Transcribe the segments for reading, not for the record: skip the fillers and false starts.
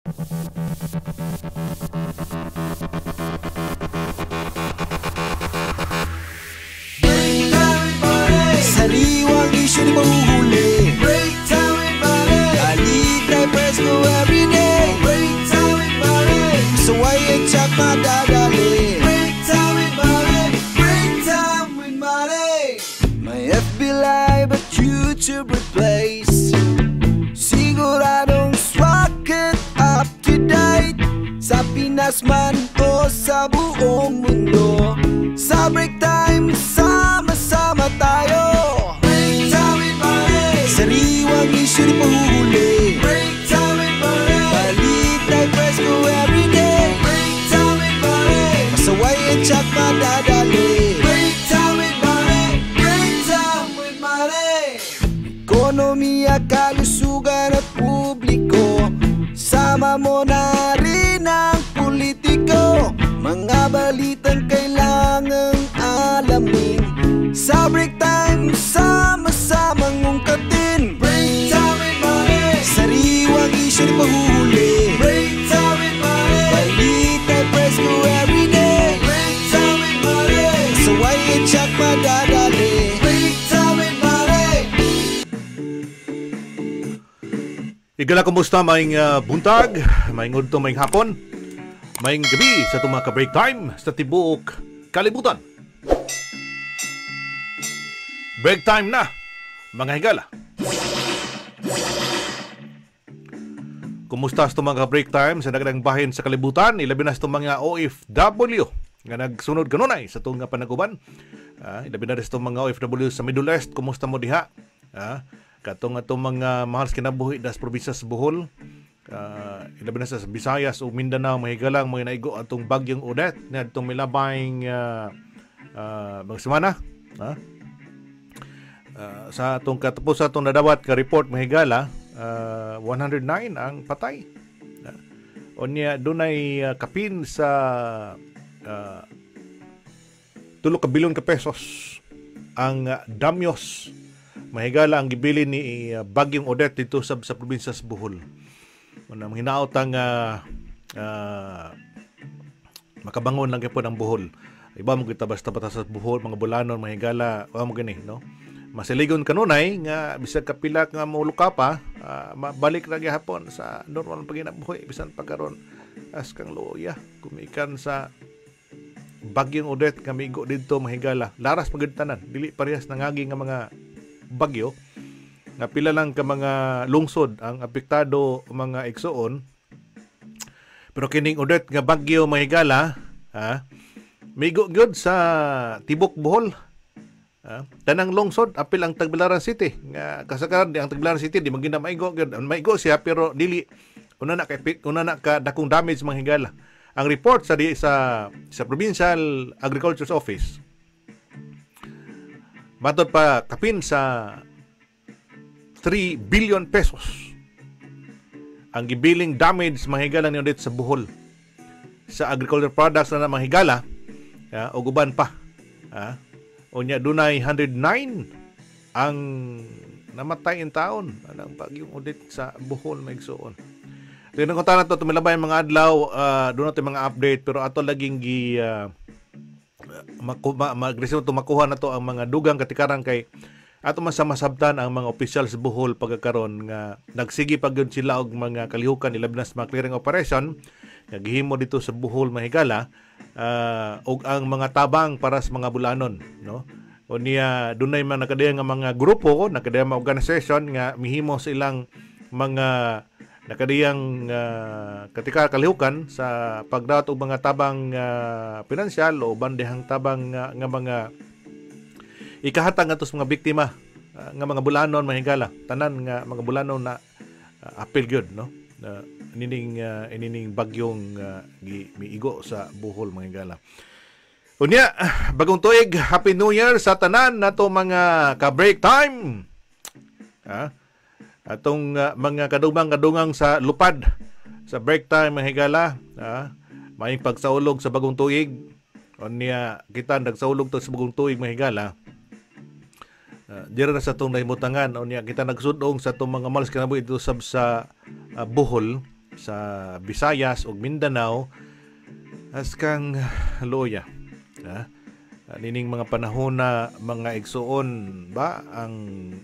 Sariwang isyu di pahuhuli. Break time with Buddy. Alita Fresco everyday. Break time with Buddy. So why you check my dadali? Break time with Buddy. Break time with Buddy. My FB Live at YouTube replace. Siguradong swak up to date. Sa Pinas man o sa buong mundo. Sa break time, sama-sama tayo. Break time with Buddy. Sariwang isyu di pahuhuli. Break time with Buddy. Balita'y Fresco everyday. Break time with Buddy. Masaway at tsak madadali. Break time with Buddy. Break time with Buddy. Ekonomiya, kalusugan at publiko. Sama mo na rin ang politiko. Mga balitang kailangang alamin. Sa break time, sama-samang ungkatin. Break time with Buddy. Sariwang isyu di pahuhuli. Break time with Buddy. Balita'y Fresco everyday. Break time with Buddy. Saway at tsak madadali. Break time with Buddy. Igala, kumusta? Maing buntag, maing udto, maing hapon, maing gabi sa itong mga ka-break time sa tibuok kalibutan. Break time na, mga higala. Kumusta sa itong mga ka-break time sa nagdang bahin sa kalibutan, ilabi na sa itong mga OFW nga nagsunod kanunay sa itong panaguban. Ilabi na sa itong mga OFW sa Middle East, kumusta mo diha? Katong atong mga mahal kinabuhi das probinsya sa Bohol, ilabi na sa Visayas o Mindanao, mahigalang mga naigo atong bagyong Odette na atong milabayng mga semana. Sa atong katapos atong nadawat ka report, mahigala 109 ang patay. Onya dunay kapin sa 3 bilyon ka pesos ang damyos mahigala ang gibili ni bagyong Odette dito sa probinsya sa Bohol. Unang hinaot ang makabangon lang po ng Bohol. Iba mo kita basta sa Bohol, mga Bulanon, mahigala, mo gani, no? Masiligon kanunay nga bisag kapila nga muluka pa, mabalik ra gyapon sa normal paginabuhi bisan pagkaron as kang luya kumikan sa bagyong Odette kamigo didto mahigala. Laras pagid tanan, dili parehas nangagi nga mga bagyo nga pila lang ka mga lungsod ang apektado mga igsoon, pero kining Odette nga bagyo mahigala migo gyud sa tibok Bohol. Tanang lungsod apil ang Tagbilaran City nga kasagaran ang Tagbilaran City di magina maigo gyud, maigo siya pero dili una na ka dakong damage mga higala. Ang report sa Provincial Agriculture's Office, matod pa kapin sa 3 billion pesos ang gibiling damage mahigala ni Odette sa Bohol sa agricultural products na mahigala o guban pa. Unya dunay 109 ang namatay in taon ang bagyong Odette sa Bohol maigsoon. Tingnan ko tanan to tumilabay mga adlaw, doon natin mga update pero ato laging magresyon to makuha na to ang mga dugang katikaran kay ato man sa masabtan ang mga opisyal sa Bohol pagkakaron nga nagsigi pag yun sila og mga kalihukan ilabi na sa mga clearing operation nga gihimo dito sa Bohol mahigala og ang mga tabang para sa mga Bulanon, no? O niya dunay man nakadayang nga mga grupo, nakadayang mga organization nga mihimo sa ilang mga nakadiyang katika kalihukan sa pagdaot og mga tabang pinansyal o bandehang tabang nga mga ikahatang atos mga biktima nga mga Bulanon mahigala, tanan nga mga Bulanon na apil gyud, no? Inining bagyong miigo sa Bohol mahigala. Unya, bagong tuig, Happy New Year sa tanan nato mga ka-break time. Atong mga kadungang sa lupad sa break time mahigala, may pagsaulog sa bagong tuig. Unya, kita nagsaulog to sa bagong tuig mahigala. Dira na sa itong nahimutangan, unya kita nagsudong sa itong mga malas kinabuhi ito sa Bohol, sa Visayas ug Mindanao as kang loya. Nining mga panahon na mga igsuon ba ang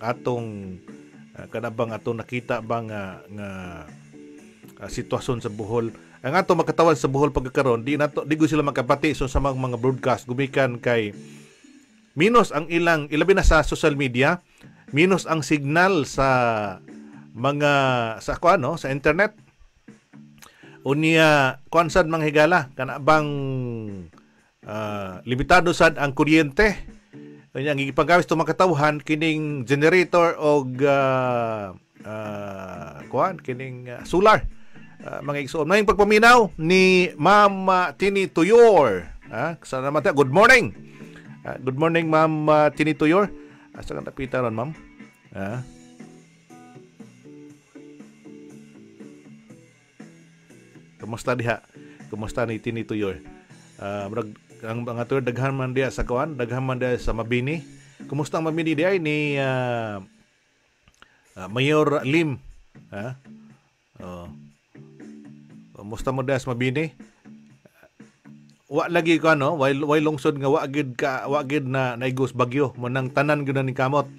atong kanabang atong nakita ba nga sitwasyon sa Bohol. Ang ato makatawan sa Bohol pagkakaroon, di go sila magkapati so sa mga broadcast gumikan kay minus ang ilang ilabi na sa social media, minus ang signal sa mga sa sa internet. Unya kuan sad mga higala kana bang limitado sad ang kuryente. Unya ang gipanggawas to makatawhan kining generator og kining solar. Mga igsoon. Mayong pagpaminaw ni Ma'am Tini Tuyor. Sana naman good morning. Good morning, Ma'am Tini Tuyor. Asa kang napita ron, Ma'am? Kumusta diha? Kumusta ni Tini Tuyor? Ang mga Tuyor, daghan man diha sa kuan, daghan man diha sa Mabini. Kumusta ang Mabini diha ni Mayor Lim? Musta mo das Mabini? Wa lagi ko way lungsod nga wa gid na naigos bagyo mo nang tanan gyud ni kamot.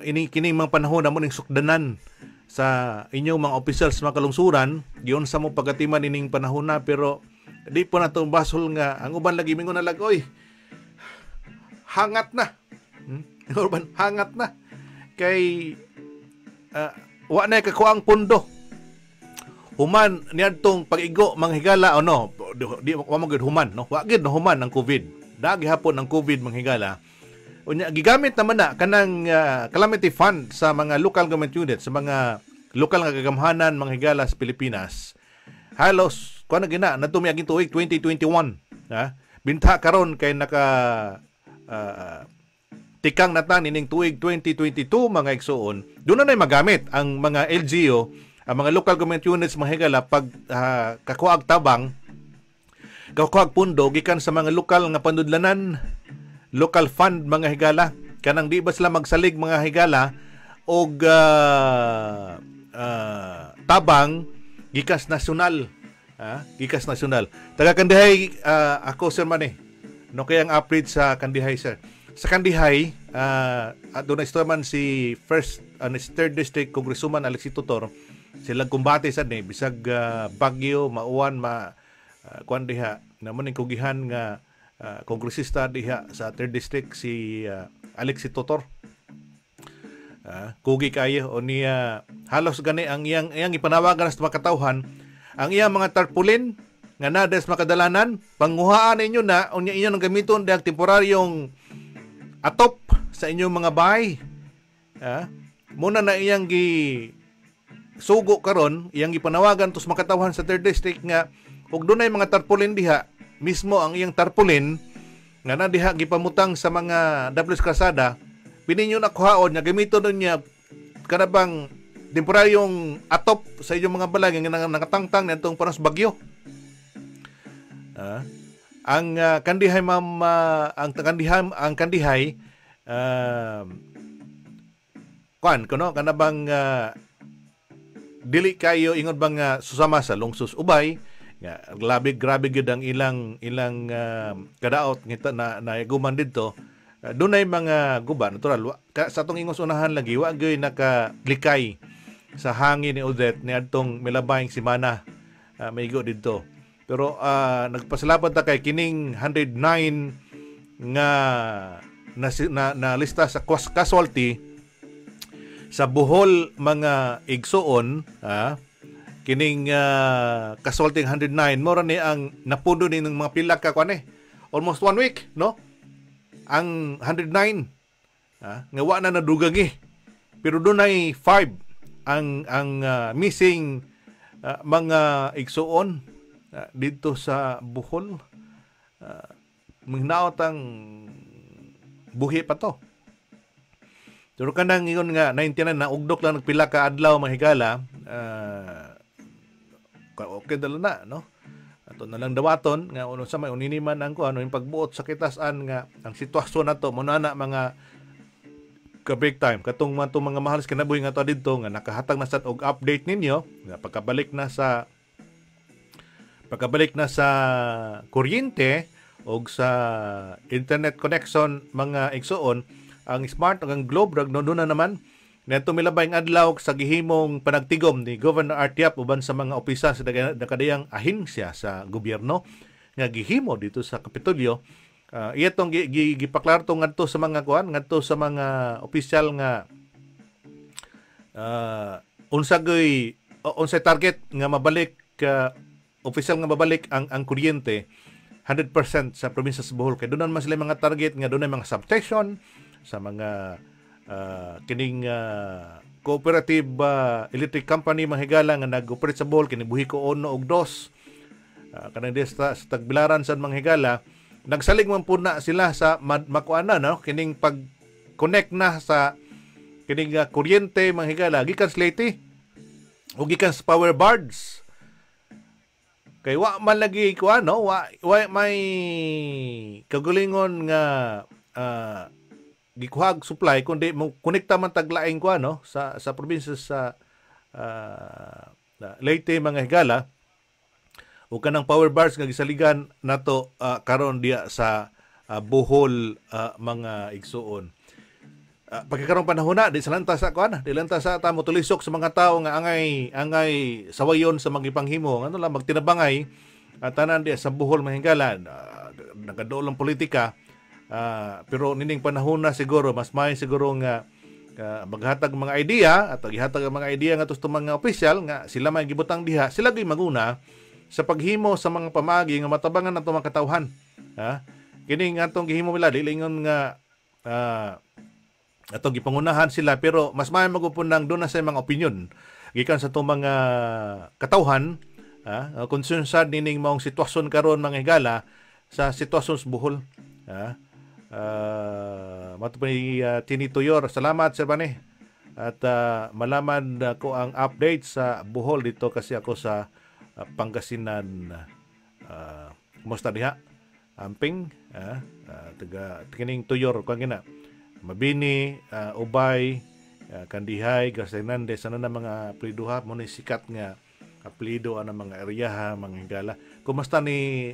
Ini kini mga panahon na mo ning sukdanan sa inyong mga officials sa mga kalungsuran, giyon sa mo pagatiman ining panahon na pero di po na to basol nga ang uban lagi mingon na lagoy. Hangat na. Uban hangat na. Kay wa na kakuang pundo. Human niadtong pag-igo mga higala di wa mo gid human wa gid human ang COVID. Dagi hapon ang COVID mga higala. Unya gigamit naman na kanang calamity fund sa mga local government units, sa mga lokal nga kagamhanan mga higala sa Pilipinas. Halos kuan na gina natumi aging tuig 2021, binta karon kay naka tikang natan ining tuig 2022 mga igsoon. Doon na magamit ang mga LGU, ang mga local government units mga higala pag kakuag tabang, kakuag pundo gikan sa mga lokal nga panudlanan, local fund mga higala, kanang di ba sila magsalig mga higala og tabang gikas nasyonal, gikas nasyonal. Taga Kandihay ako sir man no kay ang update sa Kandihay sir. Sa Kandihay doon na man si third district Congresswoman Alexi Tutor. Sila kumbate sad ni bisag bagyo mauwan kuan diha namon ning kugihan nga kongresista diha sa 3rd district si Alexi Tutor. Kugi kayo o niya halos gani ang iyang ipanawagan sa makatawhan ang iyang mga tarpaulin nga nades makadalanan panguhaan ninyo na unya inyo nang gamiton diag temporaryong atop sa inyong mga bahay. Muna na iyang sugo karon iyang gipanawagan tus makatawhan sa 3rd district nga ug dunay mga tarpaulin diha mismo ang iyang tarpaulin nga na diha gipamutang sa mga WS Kalsada pininyo na kuhaon nga gamiton niya kanabang temporaryong atop sa inyong mga balay nga nakatangtang nitong panos bagyo. Ang Kandihay ma'am ang Kandihay kanabang dili kayo ingon bang susama sa lungsus ubay nga grabe gid ang ilang kadaot ngita na guman didto. Dunay mga guba natural sa atong ingos unahan lagi wa gyud nakalikay sa hangin ni Odette ni adtong milabayng semana maigo didto. Pero nagpasalamat ta kay kining 109 nga na lista sa casualty sa Bohol mga igsoon, kining casualty 109 mora ni ang napundo ni ng mga pila ka almost 1 week no ang 109 nga wa na nadugangi pero dunay 5 ang missing mga igsoon dito sa Bohol. Mangnaot ang buhi pa to. Pero kanang ingon nga 99 na ugdok lang nagpila ka adlaw mahigala okay dala na no. Ato na lang dawaton nga uno sa may uniniman ang yung pagbuot sa kitasan nga ang sitwasyon nato mo na mga ka big time katong mga mahal sa kinabuhi nga to didto nga nakahatag na sad og update ninyo nga pagkabalik na sa kuryente og sa internet connection mga igsuon ang Smart ug ang Globe rag doon na naman ngadto milabay ang adlaw sa gihimong panagtigom ni Governor Artiap uban sa mga opisyal sa nakadayang ahensya sa gobyerno nga gihimo dito sa Kapitolyo. Iya tong gipaklarto ngadto sa mga ngadto sa mga opisyal nga unsay target nga mabalik opisyal nga mabalik ang kuryente 100% sa probinsya sa Bohol kay doon man sila mga target nga doon mga substation sa mga kining cooperative electric company manghigala nga nag-operate sa Bohol kini Buhiko 1 ug 2 kanang sa tagbilaran sa manghigala nagsalig man po na sila sa makuana no kining pag-connect na sa kining kuryente manghigala gikan sa Leyte o gikan sa power bards kay wa man lagi ko wa may kagulingon nga gikuhag supply kundi mo konekta man taglaing ko sa probinsya sa Leyte mga higala o kanang power bars nga gisaligan nato karon diya sa Bohol mga igsuon. Pagkakarong panahon na di salanta sa ta motulisok sa mga tao nga angay sawayon sa mga ipanghimo lang magtinabangay tanan diya sa Bohol mga higala nagadool ang politika pero nining panahon na siguro mas may siguro nga maghatag mga idea at gihatag ang mga idea nga gusto mga opisyal nga sila may gibutang diha sila gyud maguna sa paghimo sa mga pamagi nga matabangan nato mga katawhan kini nga atong gihimo nila dilingon nga atong gipangunahan sila pero mas may magupunang doon na sa mga opinion gikan sa itong mga katawhan concern sad nining maong sitwasyon karon mga higala sa sitwasyon sa Bohol matupay Tini Tuyor. Salamat Sir Bane at malaman ko ang update sa Bohol dito kasi ako sa Pangasinan. Kumusta diha? Amping taga kining Tuyor kung gina Mabini, Ubay, Kandihay, Garcia Hernandez ano na mga apelyido mo ni sikat nga apelyido ang mga area mga higala. Kumusta ni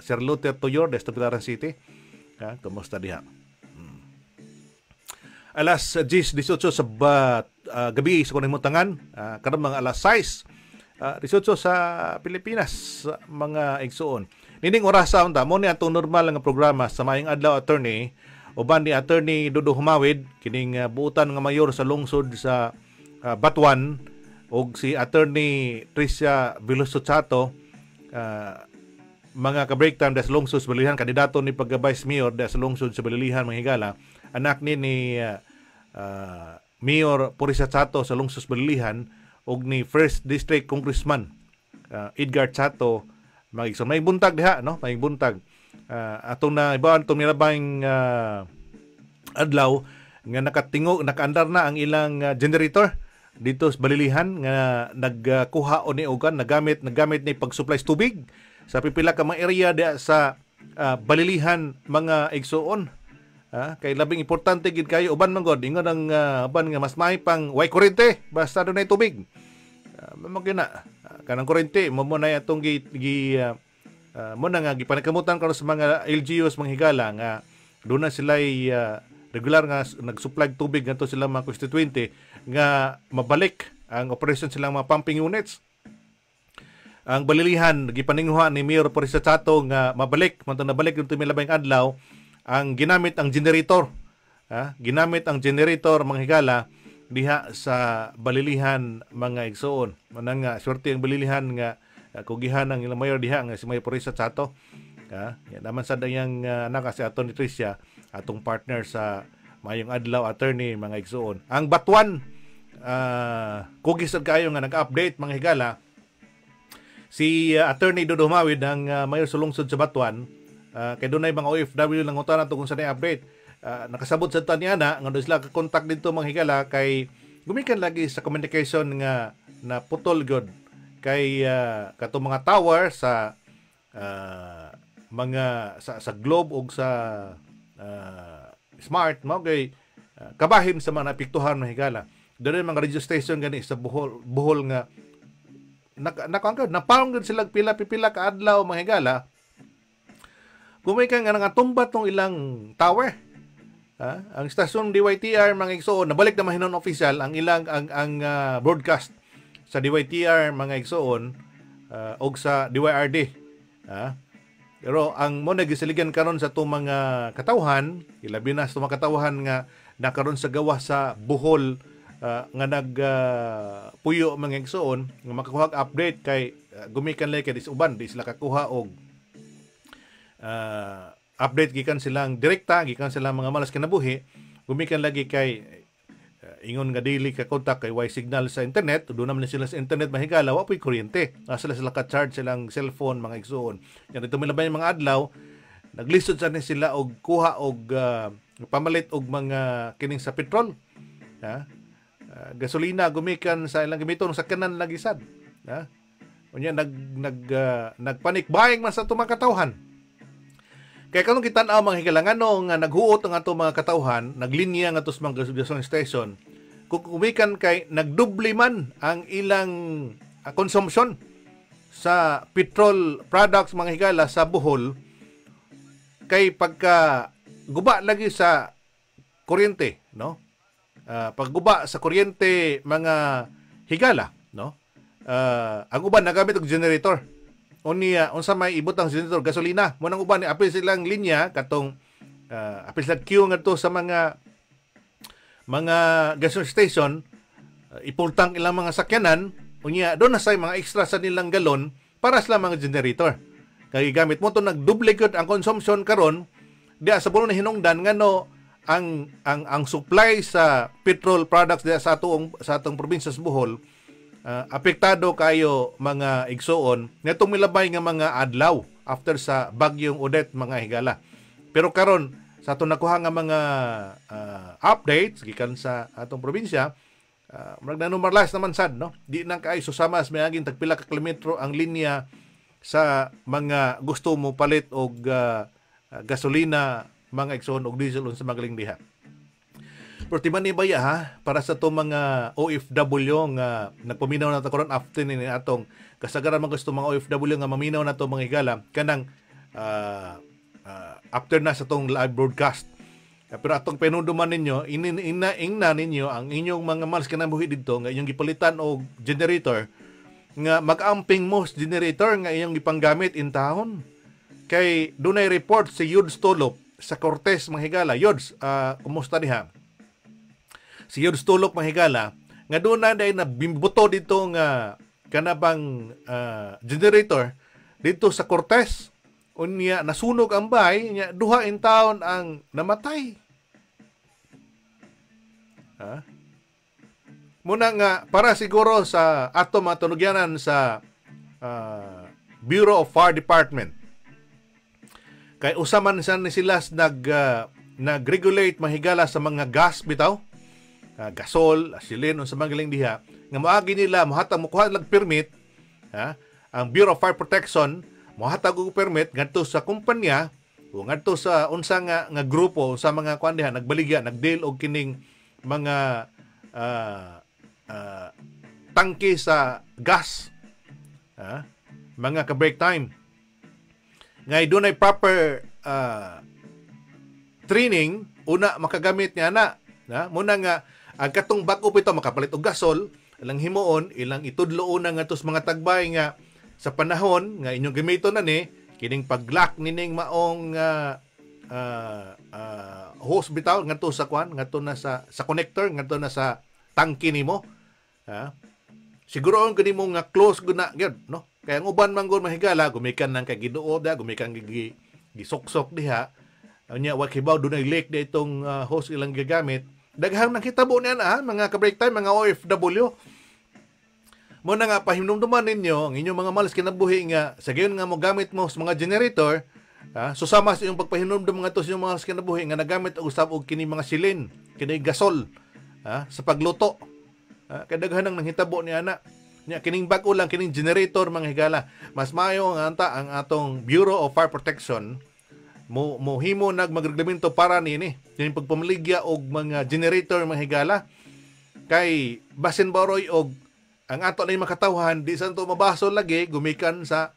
Sir Luther Tuyor de Tupitaran City? Kumusta diha? Alas 10:18 sa gabi sa kuning mutangan karon mga alas 6:18 sa Pilipinas mga igsuon. Nining orasa unta mo ni atong normal nga programa sa Maayong Adlaw Attorney uban ni Attorney Dudu Humawid kining buutan nga mayor sa lungsod sa Batuan ug si Attorney Tricia Veloso-Chato mga ka-break time sa lungsod sa Balilihan kandidato ni pagka-vice mayor sa lungsod sa Balilihan mga higala anak ni Mayor Purisa Chato sa lungsod sa Balilihan ug ni First District Congressman Edgar Chato may buntag diha may buntag atong na ibawan itong nilabang adlaw nga nakaandar na ang ilang generator dito sa Balilihan nga nagkuha o ni ugan nagamit ni pag-supply tubig sa pipila ka mga area diya sa Balilihan mga igsuon kay labing importante gid kayo uban man god ingon ang uban nga mas may pang way kuryente basta dunay tubig magina kanang kuryente mo na atong mo na nga gipanakamutan karon sa mga LGUs mga higala nga doon na sila regular nga nag-supply tubig ngadto sila mga constituente nga mabalik ang operation silang mga pumping units. Ang Balilihan gipaninghuan ni Mayor Purisa Chato nga mabalik dito milabay adlaw ang ginamit ang generator. Ginamit ang generator mga higala diha sa Balilihan mga igsuon. Manang nga swerte ang Balilihan nga kugihan ang ilang mayor diha nga si Mayor Purisa Chato. Yan naman sa dayang anak si Atty. Tricia atong partner sa Maayong Adlaw Attorney mga igsuon. Ang Batuan kugis kayo nga nag-update mga higala si Attorney Dudu Humawid ang mayor sa lungsod sa Batuan kay dunay mga OFW lang utana to kung sa update nakasabot sa tanyana nga sila ka contact dito mga higala kay gumikan lagi sa communication nga na putol gyud kay kato mga tower sa mga sa Globe ug sa Smart mo kay kabahin sa mga napiktuhan mga higala. Doon mga radio station gani sa Bohol nga napaong gud sila pila ka adlaw mga higala. Gumikan nga nangatumbat tong ilang tower. Ang stasyon DYTR mga igsoon nabalik na mahinon official ang ilang ang broadcast sa DYTR mga igsoon og sa DYRD. Pero ang mo nagisiligan karon sa itong mga katawhan, ilabi na sa mga katawhan nga nakaroon sa gawa sa Bohol nga puyo mga igsoon nga makakuha update kay gumikan lay kay uban di sila kakuha og update gikan silang direkta gikan silang mga malas kinabuhi gumikan lagi kay ingon nga daily ka kontak kay way signal sa internet do naman sila sa internet mahigala wa poy kuryente sila ka-charge silang cellphone mga igsoon yan dito milabay mga adlaw naglisod sa sila og kuha og pamalit og mga kining sa petrol gasolina gumikan sa ilang gamiton sa kanan lagi sad unya nagpanik buying man sa itong mga katawhan. Kaya kanong kitan-aw mga higalangano nga naghuot ang ato mga katawhan, naglinya nga tos mga gasolina station, kukumikan kay nagdubli man ang ilang consumption sa petrol products mga higala sa Bohol kay pagka guba lagi sa kuryente, no? Pagguba sa kuryente mga higala, no? Ang uban nagamit og generator. Unsa may ibot ang generator gasolina mo nang uban ni apil silang linya katong apil silang queue ngadto sa mga gasoline station ipultang ilang mga sakyanan unya doon na say mga extra sa nilang galon para sa mga generator kay gamit mo to nagduble gud ang consumption karon diya sa bulo na hinungdan ngano ang supply sa petrol products diya sa atong probinsya sa Bohol apektado kayo mga igsoon netong milabay nga mga adlaw after sa bagyong Odette mga higala. Pero karon sa atong nakuha nga mga updates gikan sa atong probinsya normalize naman sad no. Di na kay susama sa mayaging tagpila ka kilometro ang linya sa mga gusto mo palit og gasolina mga igsoon og diesel sa magaling diha. Pero timan ni baya ha, para sa itong mga OFW nga nagpaminaw na ito karon after ni atong kasagaran mga gusto mga OFW nga maminaw na ito mga higala kanang after na sa itong live broadcast. Pero atong pinunduman ninyo, ingna ninyo ang inyong mga malas kinabuhi dito nga inyong gipalitan og generator nga mag-amping mo generator nga inyong gipanggamit in town. Kay dunay report si Yuds Tulop sa Cortez mga higala. Yuds, kumusta diha? Si Yuds Tulok mahigala nga doon na dahil na bimbuto dito nga kanabang generator dito sa Cortez unya nasunog ang bahay nya duha in taon ang namatay. Muna nga para siguro sa ato matunugyanan sa Bureau of Fire Department kay usaman sila nag-regulate mahigala sa mga gas bitaw gasol, asilin, sa magaling diha, nga moagi nila, mohatag mo kuha lang permit, ang Bureau of Fire Protection, mohatag og permit, ngadto sa kumpanya, o ngadto sa unsa nga grupo, sa mga kuan diha, nagbaligya, nagdeal og kining mga tangke sa gas, mga ka-break time. Ngay doon ay proper training, una makagamit niya na, muna nga, ang katong back-up ito, makapalit og gasol, ilang himuon, ilang itudlo una nga tos mga tagbay nga sa panahon nga inyong gamiton na ni, kining pag-lock nining maong hose bitaw nga to sa kwan, nga to na sa connector, nga to na sa tangke nimo. Siguro ang gani mo nga close guna gyud, no? Kaya ang uban man gud mahigala, gumikan nang kay giduo da, gumikan gisok-sok diha. Anya wa kibaw dunay leak da itong hose ilang gagamit. Daghang nakitabo niya na mga ka-break time, mga OFW. Muna nga pahimdumduman ninyo ang inyong mga malas kinabuhi nga sa gayon nga mo gamit mo sa mga generator, susama sa iyong pagpahimdumdum nga to sa iyong mga malas kinabuhi nga nagamit og usab og kini mga silin, kini gasol sa pagluto. Kay daghan nang nanghitabo niya na. Nya kining bag-o lang kining generator mga higala. Mas maayo ang atong Bureau of Fire Protection mohimo magreglamento para nini yung pagpamaligya og mga generator mga higala kay basin baroy og ang ato na makatawhan di santo mabaso lagi gumikan sa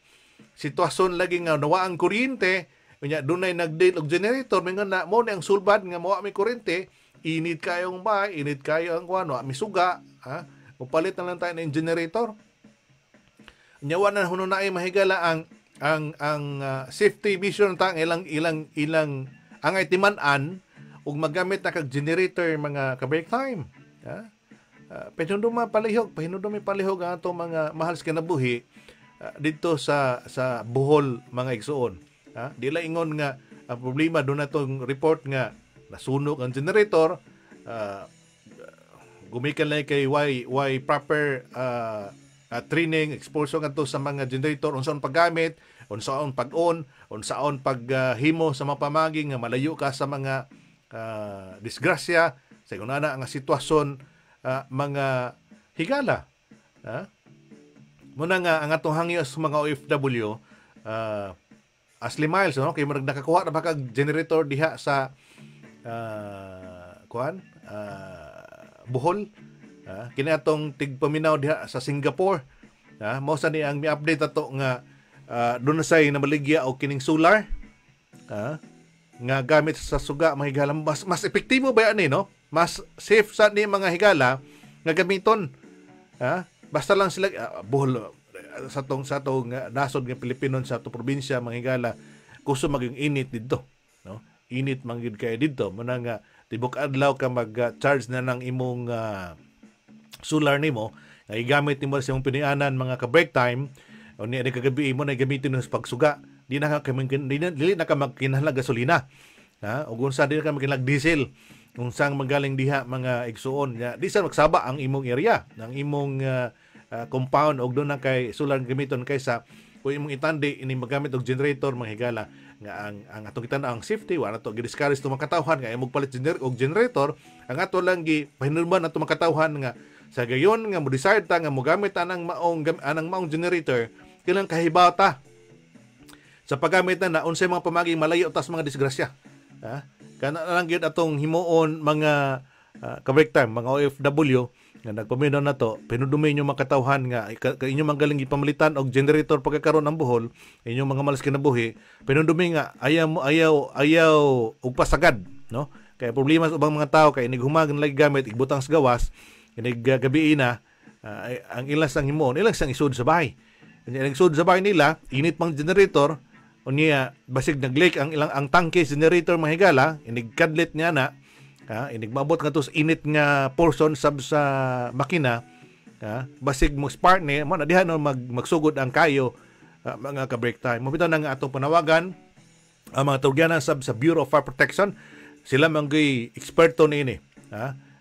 sitwasyon lagi nga nawa ang kuryente unya dunay nagdeal og generator mingon na mo ni ang sulbad nga mawa may kuryente init kayo ang bahay init kayo ang kuno mi suga ha upalit na lang tayo ng generator nyawa na huno na ay mahigala ang safety vision tang ilang ang itiman-an ug magamit na kag generator mga ka-break time ha pinunduma palihog ang ato mga mahal sa kinabuhi dito sa Bohol mga igsuon ha dila ingon nga ang problema do na tong report nga nasunog ang generator gumikan lang kay why proper training exposure ngadto sa mga generator unsaon paggamit unsaon pag-on unsaon paghimo sa mga pamagi nga malayo ka sa mga disgrasya sa kunana ang sitwasyon mga higala muna nga ang atong hangyo sa mga OFW Asli Miles no kay murag nakakuha na ba kag generator diha sa Bohol kini atong tigpaminaw diha sa Singapore mao sa ni ang mi-update ato nga doon na say namaligya og kining solar nga gamit sa suga mga higala mas epektibo ba ani no mas safe sa ni mga higala nga gamiton basta lang sila Bohol sa tong nasod nga Pilipino sa to probinsya mga higala kuso maging init didto no init man gid kay didto mo nga tibok adlaw ka mag-charge na ng imong solar nimo nga igamit nimo sa imong pinianan mga ka-break time o ni kagabi mo na gamitin sa pagsuga dili na ka magkinahanglan gasolina ug unsa dili ka magkinahanglan diesel unsang magaling diha mga igsuon di sa magsaba ang imong area ang imong compound og doon na kay solar gamiton kaysa kung imong itandi ini magamit og generator mga higala nga ang atong kita ang safety wala to gidiscourage to makatawhan nga imong palit og generator ang ato lang gi pahinulban ato makatawhan nga sa gayon nga mo decide ta nga mogamit anang maong generator kilang kahibaw ta sa paggamit na unsay mga pamaging malayo tas mga disgrasya kana lang gyud atong himuon mga ka-break time mga OFW nga nagpaminaw na to pinudumi inyo makatawhan nga inyo magaling ipamalitan og generator pagkakaroon ng Bohol inyong mga malas kinabuhi pinudumi nga ayaw og pasagad no kay problema sa ubang mga tao kay inighumagan lagi gamit igbutang sa gawas gabi na ang ilas ang himuon ilang sang isud sa bahay ang isud sa bahay nila init pang generator unya basig nag-leak ang tangke generator mga higala inigkadlit niya na inigmabot nga to init nga portion sab sa makina basig mo spark ni mo na diha no magsugod ang kayo mga ka-break time mo bitaw na nga atong panawagan ang mga Turgiana sab sa Bureau of Fire Protection sila manggoy eksperto niini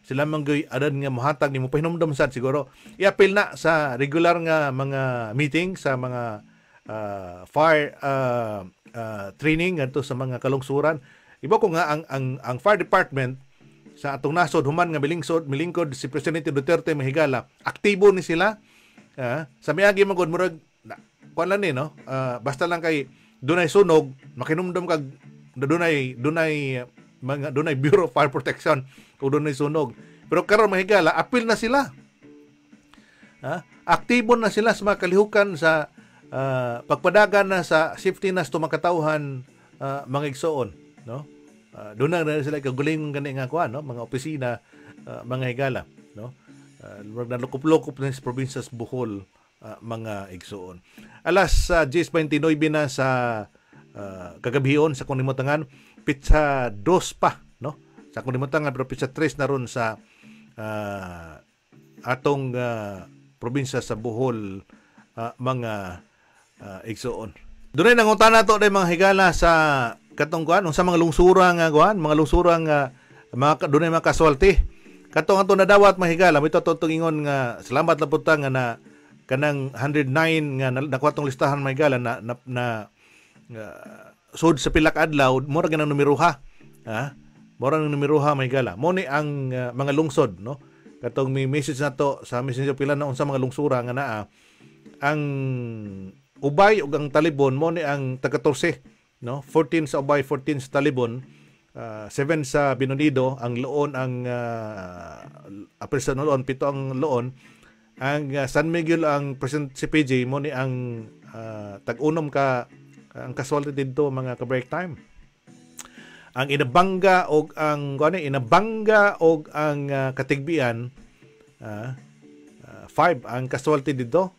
sila manggoy adan nga mohatag nimo pahinumdom sad siguro i-appeal na sa regular nga mga meeting sa mga fire training ngadto sa mga kalungsuran iba ko nga ang fire department sa atong nasod human nga milingkod si Presidente Duterte mahigala aktibo ni sila sa miagi magod murag kuan lang ni no basta lang kay dunay sunog makinumdum kag dunay Bureau of Fire Protection o dunay sunog pero karon mahigala apil na sila aktibo na sila sa mga kalihukan sa pagpadagan na sa safety na sa makatawhan mga igsoon no doon na sila kaguling gani nga kuan no mga opisina mga higala no nalukup-lukup na sa probinsya sa Bohol mga igsoon alas 10:29 na sa kagabion sa Kunimutangan pizza 2 pa no sa Kunimutangan pero pizza 3 na ron sa atong probinsya sa Bohol mga igsoon dunay nangutana to day mga higala sa katong kuan sa mga lungsura nga kuan mga lungsura nga mga dunay mga kaswalti katong ato nadawat mahigala mo ito ingon nga salamat na punta nga na kanang 109 nga nakuha tong listahan mahigala na sud sa pilak adlaw mura ganang numeroha mura nang numeroha mahigala mo ni ang mga lungsod no katong may message na to sa messenger pila na unsa mga lungsura nga naa ang Ubay ug ang Talibon mo ni ang taga-14 no? 14 sa Ubay, 14 sa Talibon, 7 sa Binonido, ang Loon ang apil sa Loon, 7 ang Loon. Ang San Miguel ang President CPG mo ni ang tag-unom ka ang casualty dito mga ka-break time. Ang Inabanga og ang Katigbian 5 ang casualty dito.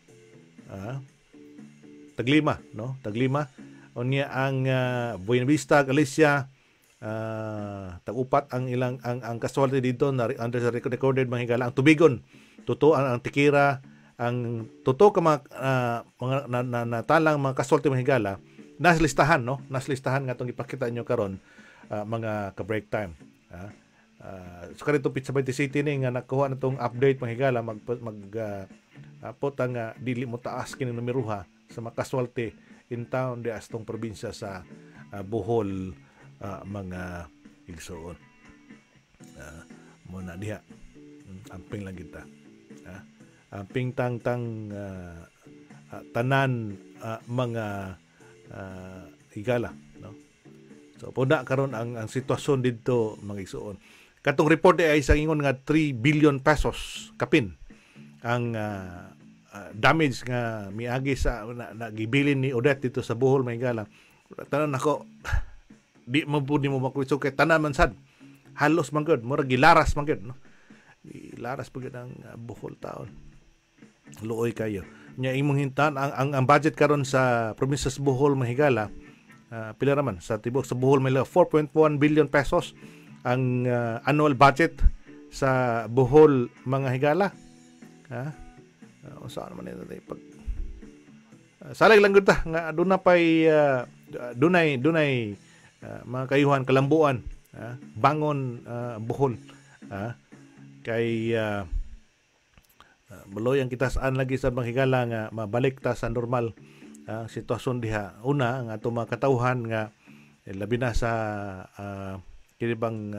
Taglima, no? Taglima. Unya ang Buenavista, Galicia, tag-upat ang ilang ang casualty dito na under sa recorded mga higala. Ang Tubigon, tuto ang Tikira, ang tuto ka mga natalang mga casualty mga higala nas listahan, no? Nas listahan nga itong ipakita nyo karon mga ka-break time. So karito Pizza Bay City ni nga nakuha na itong update mga higala potang dili mo taas kini numeruha sa mga casualty in town di astong probinsya sa Bohol mga igsoon. Muna diha amping lang kita. Amping tang tanan mga higala, no? So puna karon ang sitwasyon didto mga igsoon. Katong report ay isang ingon nga 3 billion pesos kapin ang damage nga miagi sa nagibilin ni Odette dito sa Bohol, Maygala. Tanan ako di mo makuwit kay tanan man sad. Halos man gud, mura gilaras man gud, no? Gilaras pagid ang Bohol taon. Luoy kayo. Nya imong hintan ang budget karon sa probinsya sa Bohol, Mahigala. Pila raman sa tibok sa Bohol may 4.1 billion pesos ang annual budget sa Bohol mga higala. Saan man ito pag salag lang gud ta nga dunay mga kayuhan kalambuan, bangon Bohol, kay Maloy ang kitasaan lagi sa mga higala nga mabalik ta sa normal sitwasyon diha. Una, ang ato mga katawhan nga labi na sa kinibang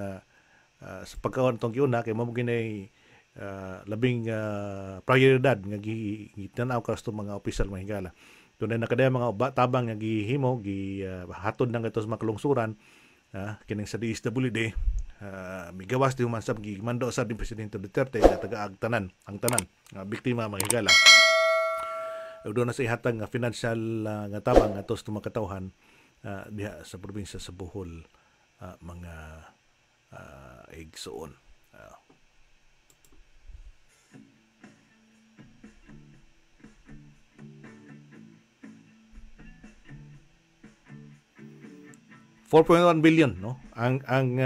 sa pagkaon tong giuna kay mao ginay labing prioridad nga gitanaw kas mga opisyal mga higala. Dunay nakadaya mga tabang nga gihimo hatod nang ito sa mga kalungsuran kining sa DSWD. Migawas di man sab gimando sa Presidente Duterte nga taga-ag tanan ang tanan nga biktima mga higala. Doon na sa ihatag nga financial nga tabang atos sa mga katawhan diha sa probinsya sa Bohol mga igsoon. $4.1 billion, no? Ang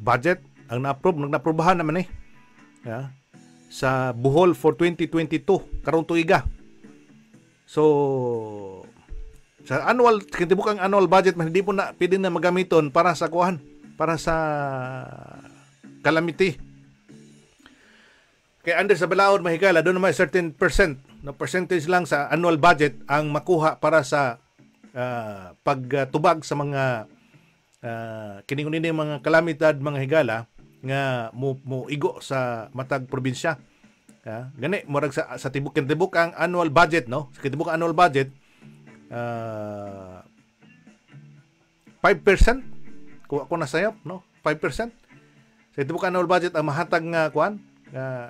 budget ang nagnaprobahan naman sa Bohol for 2022 karong tuiga. So sa kitibukang annual budget man hindi po na pwede na magamiton para sa kuhan, para sa calamity. Kaya under sa balaod mahigala doon may certain percentage lang sa annual budget ang makuha para sa pagtubag sa mga kiningon mga kalamidad mga higala nga mo igo sa matag probinsya. Gani murag sa tibok ang annual budget, no? Sa tibok annual budget 5% kuha ko na sayop, no? 5% sa tibok annual budget ang mahatag nga kuan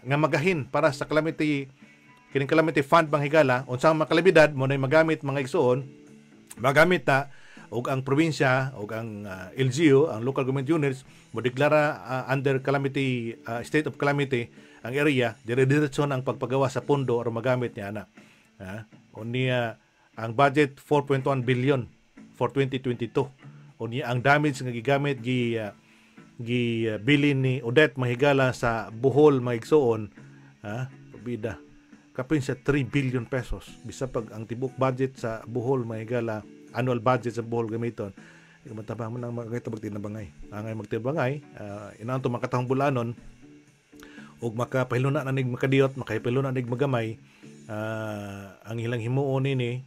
nga magahin para sa calamity kining calamity fund mga higala unsang mga kalamidad mo na magamit mga igsoon magamit na og ang probinsya og ang LGU, ang local government units mo deklara under calamity state of calamity ang area dire-diretso ang pagpagawa sa pondo or magamit niya ana. Unya ang budget 4.1 billion for 2022. Unya ang damage nga gigamit bilin ni Odette mahigala sa Bohol maigsoon bida kapin sa 3 billion pesos bisa pag ang tibok budget sa Bohol mahigala annual budget sa Bohol gamiton matabang mo nang magkita magtinabangay angay magtinabangay inaon to makatahong bulanon ug makapahiluna na nig makadiyot makahipiluna nig magamay ang ilang himuon nini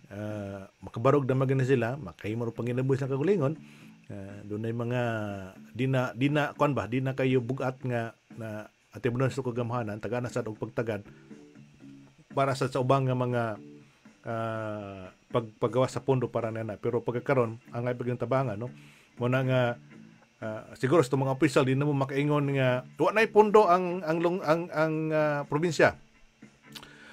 makabarog na magana sila makahimo pang ginabuhi sa kagulingon dunay mga di na kayo bugat nga na atibunan sa kagamhanan tagana sad og pagtagad para sa ubang nga mga paggawa sa pondo para nana. Pero pagkakaroon ang ibig tabangan no mo na nga siguro sa mga opisyal di na mo makaingon nga wa nay pondo ang probinsya.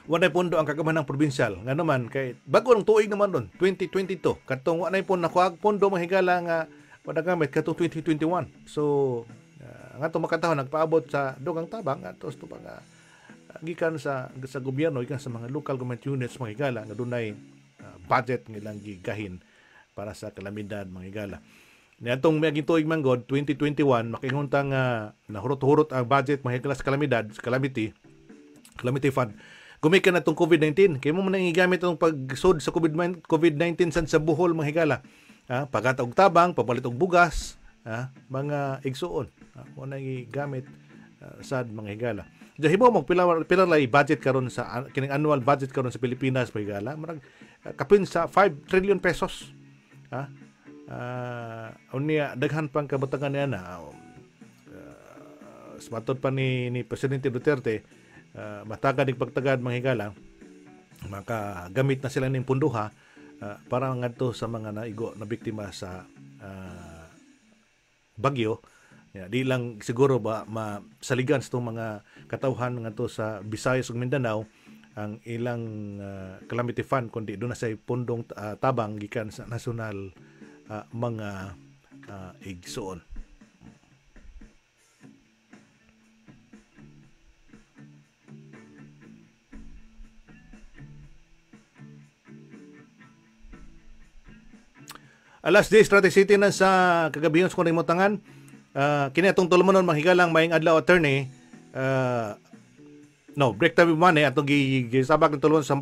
Wa nay pondo ang kagamanang probinsyal. Nga naman kay bago ang tuig naman doon 2022 katong wa nay nakuha pondo mahigala nga padagamit katong 2021. So nga to makatahon nagpaabot sa dugang tabang ato to nga gikan sa gobyerno gikan sa mga local government units mga higala nga dunay budget nga ilang gigahin para sa kalamidad mga higala. Niadtong miaging tuig manggod 2021 makaingon ta nga nahurot-hurot ang budget mga higala sa kalamidad, calamity fund. Gumikan na itong COVID-19. Kaya mo man gigamit itong pagsud sa COVID-19 sa buhol mga higala. Pagata og tabang, papalit og bugas, mga igsuon. Mo na gigamit sa mga higala. Hibaw mo pila lay budget karon sa kining annual budget karon sa Pilipinas mga higala. Marag kapin sa 5 trillion pesos. Unya daghan pang kabutangan niya na matod pa ni Presidente Duterte matagan ng pagtagad mga higala makagamit na sila ng punduha para ngadto sa mga naigo na biktima sa bagyo. Di lang siguro ba masaligan sa mga katawhan ngadto sa Visayas ug Mindanao ang ilang calamity fund kundi doon na sa pundong tabang gikan sa nasyonal mga igsuon. Alas 10 Strategy na sa kagabiyon sa kuning motangan. Kini atong tulumanon mahigalang maing adlaw attorney. Break time money atong gisabak ng tulumon sa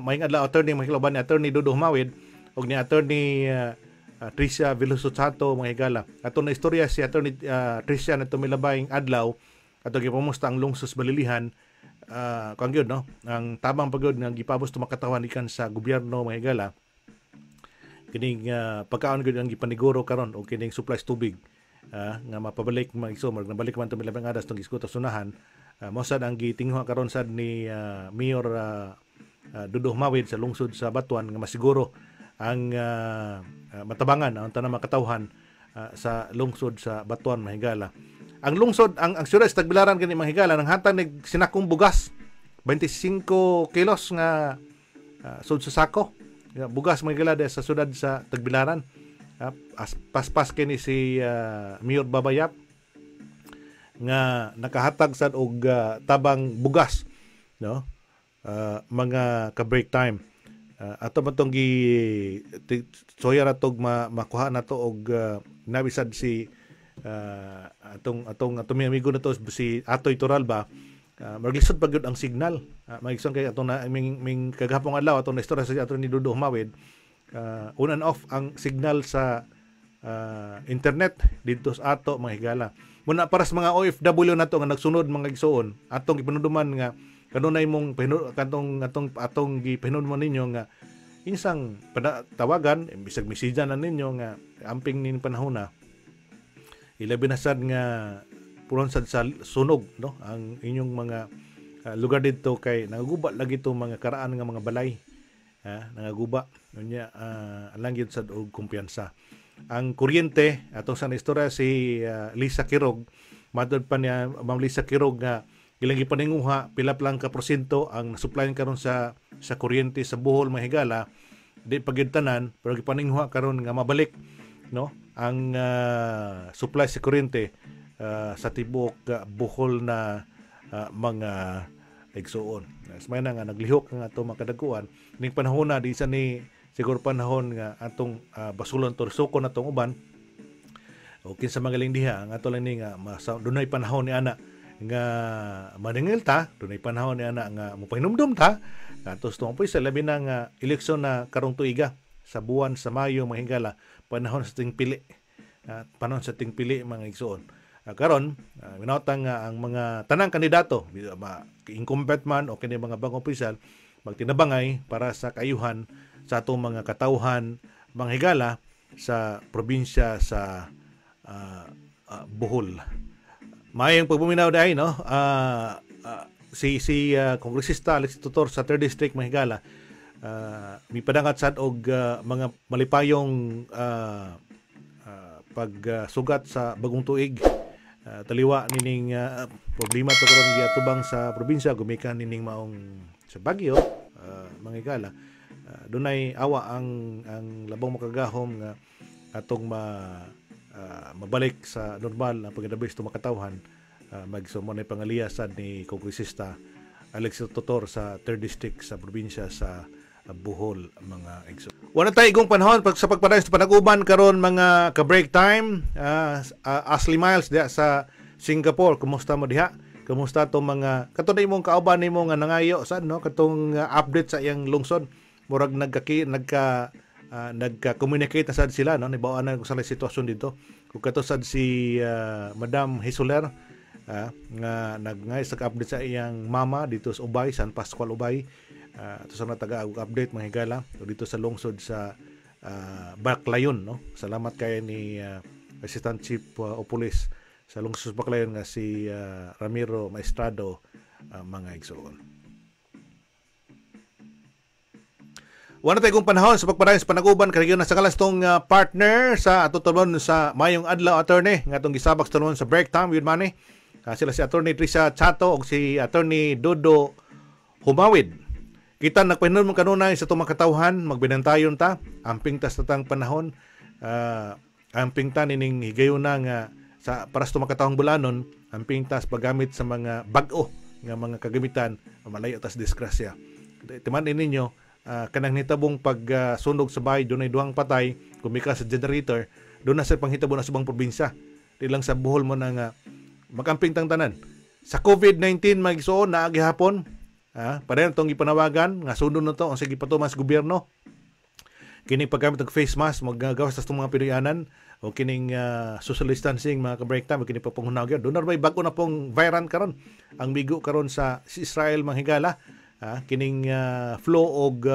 maing adlaw attorney mahigalang ni attorney Dudo Humawid ug ni attorney Tricia Veloso Santo mga higala. Atong na istorya si attorney Tricia na tumilabayng adlaw atong gipamusta ang lungsos balilihan kung gyud no ang tamang pagyud nga gipabos tumakatawan ikan sa gobyerno mga higala. Kining pagkaon gud ang gipaniguro karon o kining supplies tubig nga mapabalik mag-summer nabalik man tumilabang adas tong iskuta sunahan mo sad ang gitingho karon sad ni Mayor Dudo Humawid sa lungsod sa Batuan nga masiguro ang matabangan ang tanang makatawhan sa lungsod sa Batuan mahigala. Ang lungsod ang syudad sa Tagbilaran kani mahigala nang hatag nig sinakong bugas 25 kilos nga sud sa sako bugas mga sa sudad sa Tagbilaran. Paspas kini si Mayor Babayap nga nakahatag sad og tabang bugas no mga ka break time ato matong soya na tog makuha na to og nabisad si atong amigo na to si Atoy Toralba maglisod pa gyud ang signal magison kay atong na ming kagahapon adlaw atong istorya sa atong ni Dudo Humawid on and off ang signal sa internet dito sa ato mga higala muna para sa mga OFW nato nga nagsunod mga igsoon atong ipanuduman nga kanunay mong atong gipahinuduman ninyo nga insang tawagan bisag mesijan na ninyo nga amping nin panahon na ilabi na sad nga puron sad sa sunog no ang inyong mga lugar dito kay nagaguba lagi to mga karaan nga mga balay nagaguba nya alang gyud sad og kumpiyansa ang kuryente atong sa istorya si Lisa Kirog madod pa niya Ma'am Lisa Kirog nga ilang gipaninguha pila lang ka porsyento ang supply karon sa kuryente sa buhol mga higala di pagyud tanan pero gipaninguha karon nga mabalik no ang supply sa kuryente sa tibuok buhol na mga igsuon. May na nga naglihok nga ato makadaguan ning panahon na di sa ni siguro panahon nga atong basulon tursukon atong uban o kinsa magaling diha ang ato lang ni nga dunay panahon ni ana nga maningil ta dunay panahon ni ana nga mopahinumdum ta katos tong sa labi na nga eleksyon na karong tuiga sa buwan sa Mayo mga higala panahon sa tingpili mga igsuon. Karon minawtang nga ang mga tanang kandidato incumbent man o kini mga bagong opisyal magtinabangay para sa kaayuhan sa atong mga katawhan mga higala sa probinsya sa Bohol. Mayang pagbuminaw dai no si kongresista Alex Tutor sa 3rd District mga higala mipadangat sad og mga malipayong pagsugat sa bagong tuig. Taliwa nining problema to karon giatubang sa probinsya gumikan nining maong sa Baguio, mga higala. Dunay awa ang labang makagahom nga atong mabalik sa normal ang pagdabis to makatawhan. Magsumo na pangaliya sad ni Kongresista Alex Totor sa 3rd District sa probinsya sa Bohol, mga igsoon. Wala tayo igong panahon sa pagpadayon sa panaguban karon mga ka-break time. Ashley Miles diha sa Singapore, kumusta mo diha? Kumusta to mga katunay mong kauban nimo nga nangayo sad no katong update sa iyang lungsod? Murag nagka-communicate na sad sila no nibawaan na sa sitwasyon dito. Kung kato sad si Madam Hisoler nga nagngay sa update sa iyang mama dito sa Ubay, San Pascual Ubay. Ito sa taga-update mga higala dito sa lungsod sa Baclayon, no? Salamat kay ni Assistant Chief o Police sa lungsod sa Baclayon nga si Ramiro Maestrado, mga igsoon. Wala tayong panahon sa pagpadayon sa panaguban karigyon na sa kalastong partner sa atutulon sa mayong adlaw attorney nga atong gisabak tulon sa break time with money. Sila si Attorney Trisha Chato o si Attorney Dodo Humawid. Kita nagpahinom mo kanunay sa itong makatawhan, magbinantayon ta, amping tas tatang panahon, amping ta nining higayon na nga sa para sa makatawang bulanon, amping tas paggamit sa mga bag-o nga mga kagamitan, malayo tas disgrasya. Timan ninyo, kanang nitabong pagsunog sa bahay, doon ay duhang patay, kumika sa generator, doon na sa panghitabo na sa bang probinsya. Di lang sa Bohol mo na nga, magamping tang tanan. Sa COVID-19, mag-isuon na agihapon, pareho itong ipanawagan, nga sunod na ito, ang sige patuman sa gobyerno. Kining paggamit ng face mask, magagawas sa mga Pinoyanan, o kining social distancing, mga ka-break time, o kining papanghunawag yan. Doon na may bago na pong viral karon ang migo karon sa Israel, mga higala, kining flow og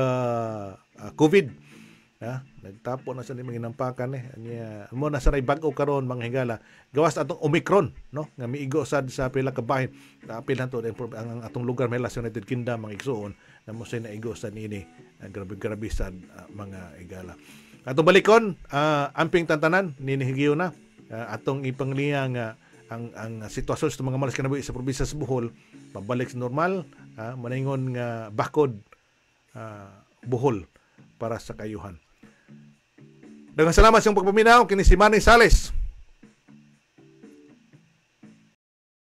COVID. Nagtapo na sa mga inampakan mo na sa bago karon mga higala gawas atong Omicron no nga miigo sad sa pila ka bahin apil nato ang atong lugar may United Kingdom mga igsoon na mo say naigo sad niini grabe sad mga higala atong balikon amping tantanan ninihigiyo na atong ipangliya nga ang sitwasyon sa mga malas kanabuhi sa probinsya sa Bohol pabalik sa normal maningon nga bakod Bohol para sa kayuhan. Daghang salamat sa pagpaminaw kini si Manny Sales.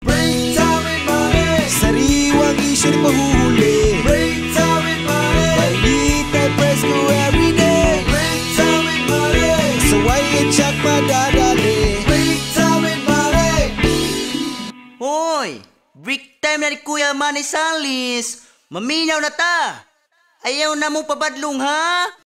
Break time with money. Sariwang isyo ni mahuhuli. Break time with money. Balita press ko everyday. Break time with money. So why you check madadali? Break time with money. Hoy! Break time na ni Kuya Manny Salis. Maminaw na ta. Ayaw na mo pabadlong ha?